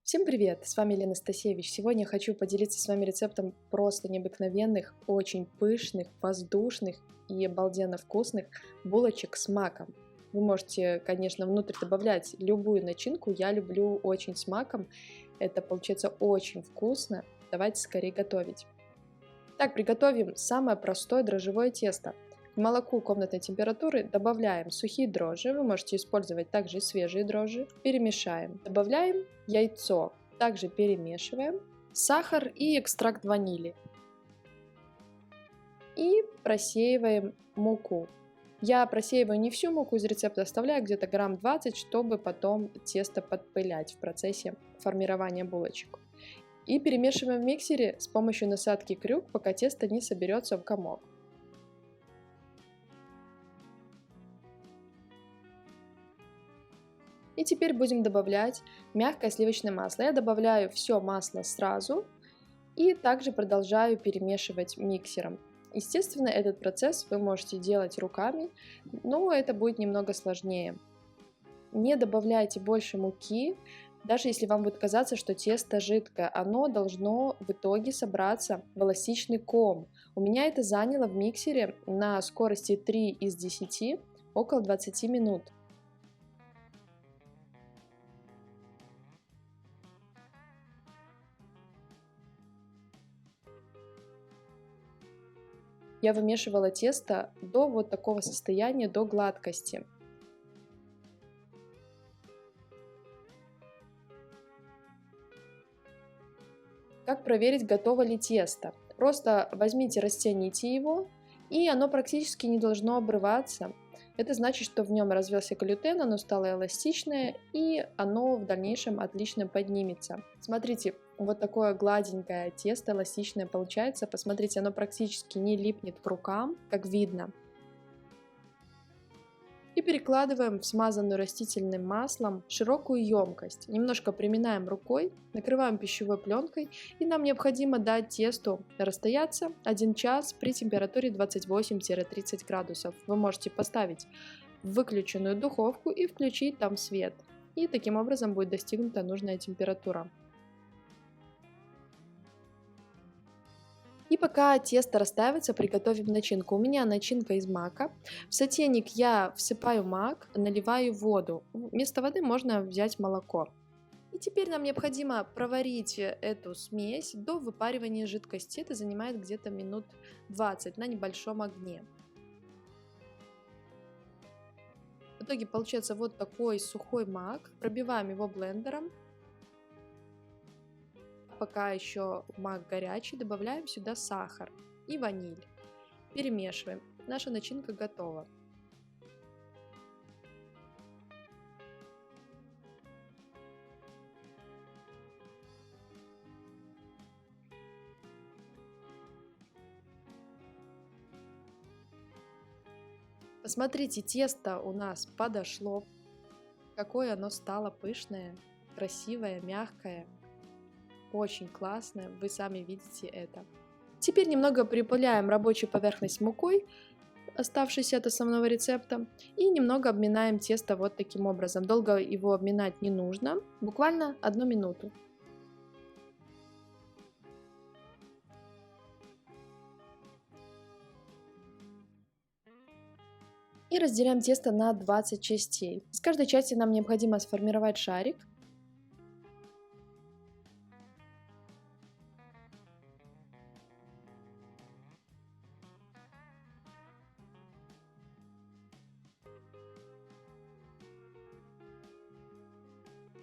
Всем привет! С вами Елена Стасевич. Сегодня я хочу поделиться с вами рецептом просто необыкновенных, очень пышных, воздушных и обалденно вкусных булочек с маком. Вы можете, конечно, внутрь добавлять любую начинку. Я люблю очень с маком. Это получается очень вкусно. Давайте скорее готовить. Так, приготовим самое простое дрожжевое тесто. К молоку комнатной температуры добавляем сухие дрожжи, вы можете использовать также и свежие дрожжи. Перемешаем. Добавляем яйцо, также перемешиваем, сахар и экстракт ванили. И просеиваем муку. Я просеиваю не всю муку из рецепта, оставляю где-то грамм 20, чтобы потом тесто подпылять в процессе формирования булочек. И перемешиваем в миксере с помощью насадки крюк, пока тесто не соберется в комок. И теперь будем добавлять мягкое сливочное масло. Я добавляю все масло сразу и также продолжаю перемешивать миксером. Естественно, этот процесс вы можете делать руками, но это будет немного сложнее. Не добавляйте больше муки, даже если вам будет казаться, что тесто жидкое, оно должно в итоге собраться в эластичный ком. У меня это заняло в миксере на скорости 3 из 10 около 20 минут. Я вымешивала тесто до вот такого состояния, до гладкости. Как проверить, готово ли тесто? Просто возьмите, растяните его, и оно практически не должно обрываться. Это значит, что в нем развился глютен, оно стало эластичное, и оно в дальнейшем отлично поднимется. Смотрите, вот такое гладенькое тесто, эластичное получается. Посмотрите, оно практически не липнет к рукам, как видно. И перекладываем в смазанную растительным маслом широкую емкость. Немножко приминаем рукой, накрываем пищевой пленкой, и нам необходимо дать тесту расстояться 1 час при температуре 28-30 градусов. Вы можете поставить в выключенную духовку и включить там свет. И таким образом будет достигнута нужная температура. И пока тесто растаивается, приготовим начинку. У меня начинка из мака. В сотейник я всыпаю мак, наливаю воду. Вместо воды можно взять молоко. И теперь нам необходимо проварить эту смесь до выпаривания жидкости. Это занимает где-то минут 20 на небольшом огне. В итоге получается вот такой сухой мак. Пробиваем его блендером. Пока еще мак горячий, добавляем сюда сахар и ваниль. Перемешиваем. Наша начинка готова. Посмотрите, тесто у нас подошло. Какое оно стало пышное, красивое, мягкое. Очень классно, вы сами видите это. Теперь немного припыляем рабочую поверхность мукой, оставшейся от основного рецепта, и немного обминаем тесто вот таким образом. Долго его обминать не нужно, буквально 1 минуту. И разделяем тесто на 20 частей. Из каждой части нам необходимо сформировать шарик.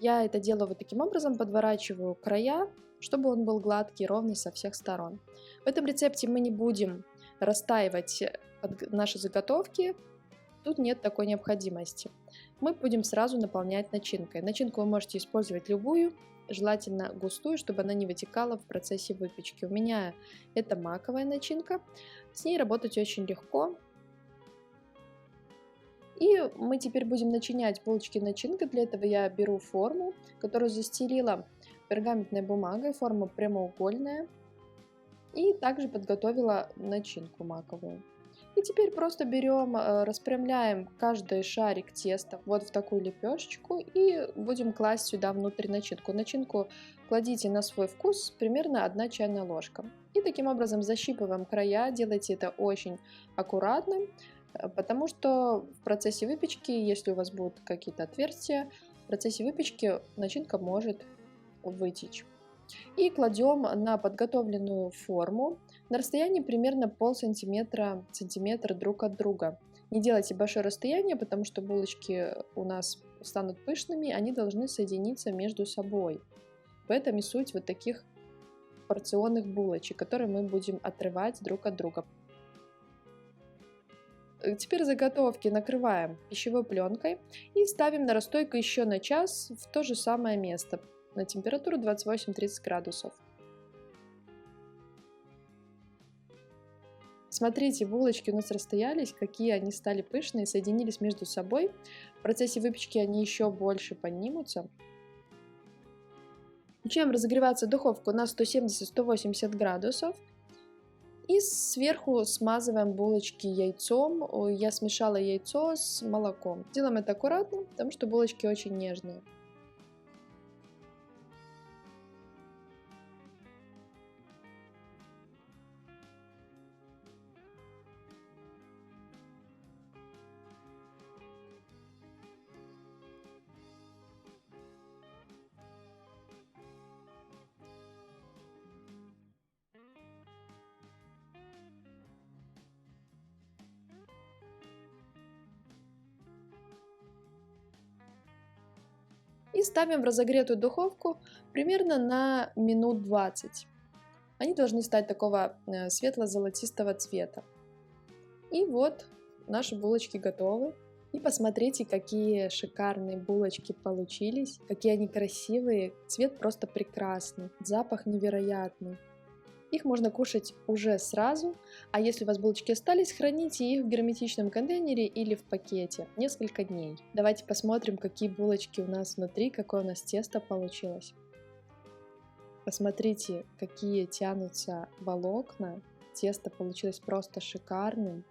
Я это делаю вот таким образом, подворачиваю края, чтобы он был гладкий, ровный со всех сторон. В этом рецепте мы не будем растаивать наши заготовки, тут нет такой необходимости. Мы будем сразу наполнять начинкой. Начинку вы можете использовать любую, желательно густую, чтобы она не вытекала в процессе выпечки. У меня это маковая начинка, с ней работать очень легко. И мы теперь будем начинять булочки начинкой. Для этого я беру форму, которую застелила пергаментной бумагой, форма прямоугольная. И также подготовила начинку маковую. И теперь просто берем, распрямляем каждый шарик теста вот в такую лепешечку и будем класть сюда внутрь начинку. Начинку кладите на свой вкус, примерно 1 чайная ложка. И таким образом защипываем края, делайте это очень аккуратно, потому что в процессе выпечки, если у вас будут какие-то отверстия, в процессе выпечки начинка может вытечь. И кладем на подготовленную форму на расстоянии примерно сантиметра друг от друга. Не делайте большое расстояние, потому что булочки у нас станут пышными, они должны соединиться между собой. В этом и суть вот таких порционных булочек, которые мы будем отрывать друг от друга. Теперь заготовки накрываем пищевой пленкой и ставим на расстойку еще на час в то же самое место на температуру 28-30 градусов. Смотрите, булочки у нас расстоялись, какие они стали пышные, соединились между собой. В процессе выпечки они еще больше поднимутся. Начинаем разогреваться духовку на 170-180 градусов. И сверху смазываем булочки яйцом. Я смешала яйцо с молоком. Делаем это аккуратно, потому что булочки очень нежные. И ставим в разогретую духовку примерно на минут 20. Они должны стать такого светло-золотистого цвета. И вот наши булочки готовы. И посмотрите, какие шикарные булочки получились, какие они красивые. Цвет просто прекрасный, запах невероятный. Их можно кушать уже сразу, а если у вас булочки остались, храните их в герметичном контейнере или в пакете несколько дней. Давайте посмотрим, какие булочки у нас внутри, какое у нас тесто получилось. Посмотрите, какие тянутся волокна. Тесто получилось просто шикарным.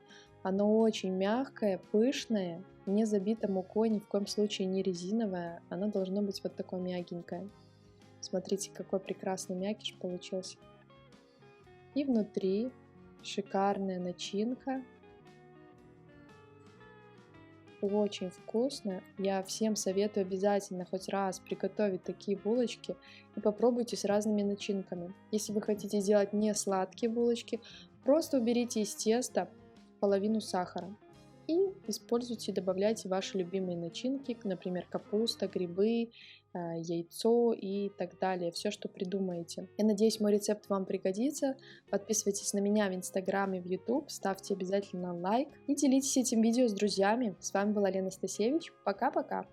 Оно очень мягкое, пышное, не забито мукой, ни в коем случае не резиновое. Оно должно быть вот такое мягенькое. Смотрите, какой прекрасный мякиш получился. И внутри шикарная начинка. Очень вкусно. Я всем советую обязательно хоть раз приготовить такие булочки и попробуйте с разными начинками. Если вы хотите сделать не сладкие булочки, просто уберите из теста половину сахара и используйте, добавляйте ваши любимые начинки, например, капуста, грибы, яйцо и так далее, все, что придумаете. Я надеюсь, мой рецепт вам пригодится. Подписывайтесь на меня в Инстаграм и в YouTube, ставьте обязательно лайк и делитесь этим видео с друзьями. С вами была Лена Стасевич. Пока-пока!